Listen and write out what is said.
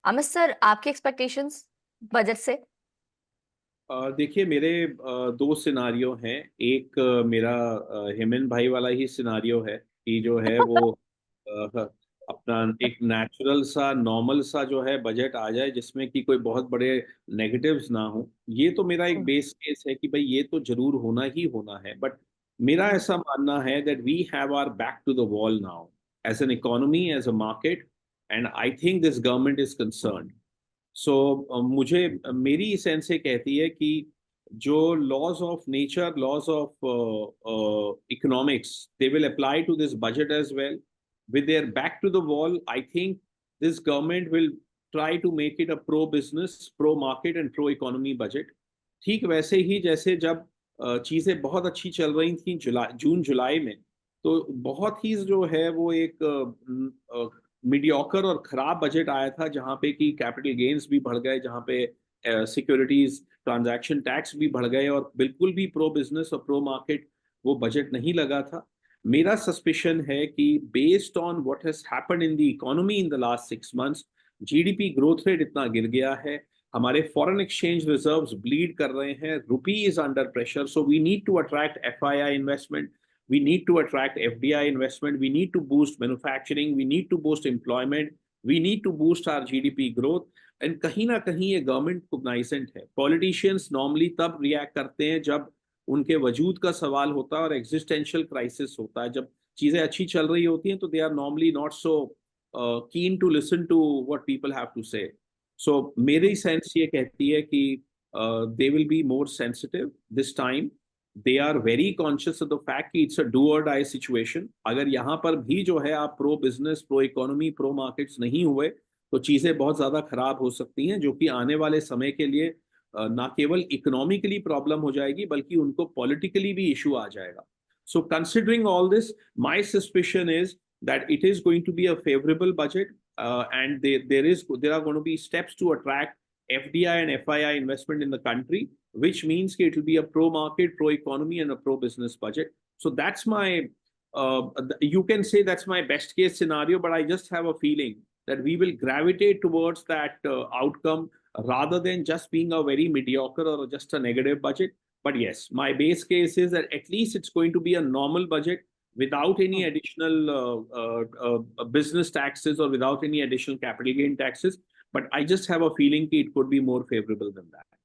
Amit sir, आपकी expectations budget से? देखिए मेरे दो सिनारियो हैं। एक मेरा हेमन भाई वाला ही सिनारियो है कि जो है वो अपना एक नेचुरल सा नॉर्मल सा जो है बजट आ जाए जिसमें कि कोई बहुत बड़े नेगेटिव्स ना हो। ये तो मेरा एक हम्म, बेस केस है कि भाई ये तो जरूर होना ही होना है। बट मेरा हम्म, ऐसा मानना है that we have our back to the wall now as an economy as a market and I think this government is concerned. So मुझे मेरी सेंस ये कहती है कि जो laws of nature, laws of economics, they will apply to this budget as well. with their back to the wall, I think this government will try to make it a pro business, pro market and pro economy budget। ठीक वैसे ही जैसे जब चीजें बहुत अच्छी चल रही थी जून जुलाई में, तो बहुत ही जो है वो एक मीडियोकर और खराब बजट आया था जहां पे कि कैपिटल गेन्स भी बढ़ गए, जहां पे सिक्योरिटीज ट्रांजैक्शन टैक्स भी बढ़ गए और बिल्कुल भी प्रो बिजनेस और प्रो मार्केट वो बजट नहीं लगा था। मेरा सस्पिशन है कि based on what has happened in the economy in the last 6 months, GDP growth rate इतना गिर गया है, हमारे फॉरेन एक्सचेंज रिजर्व्स ब्लीड कर रहे हैं, rupee is under pressure, so we need to attract FII investment, we need to attract FDI investment, we need to boost manufacturing, we need to boost employment, we need to boost our GDP growth। And कहीं ना कहीं ये government कोग्नाइसेंट है। Politicians normally तब react करते हैं जब उनके वजूद का सवाल होता है और एग्जिस्टेंशियल क्राइसिस होता है। जब चीजें अच्छी चल रही होती हैं तो they are normally not so keen to listen to what people have to say. So मेरी सेंस ये कहती है कि they will be more sensitive this time. They are very conscious of the fact कि इट्स अ डू और die situation. अगर यहाँ पर भी जो है आप pro business, pro economy, pro markets नहीं हुए तो चीजें बहुत ज्यादा खराब हो सकती हैं, जो कि आने वाले समय के लिए ना केवल इकोनॉमिकली प्रॉब्लम हो जाएगी बल्कि उनको पॉलिटिकली भी इशू आ जाएगा। So considering all this, my suspicion is that it is going to be a favorable budget, and there are going to be steps to attract FDI and FII investment in the country, which means it will be a pro market, pro economy, and a pro business budget. So that's my, you can say that's my best case scenario, but I just have a feeling that we will gravitate towards that outcome rather than just being a very mediocre or just a negative budget. But yes, my base case is that at least it's going to be a normal budget without any additional business taxes or without any additional capital gain taxes. But I just have a feeling it could be more favorable than that.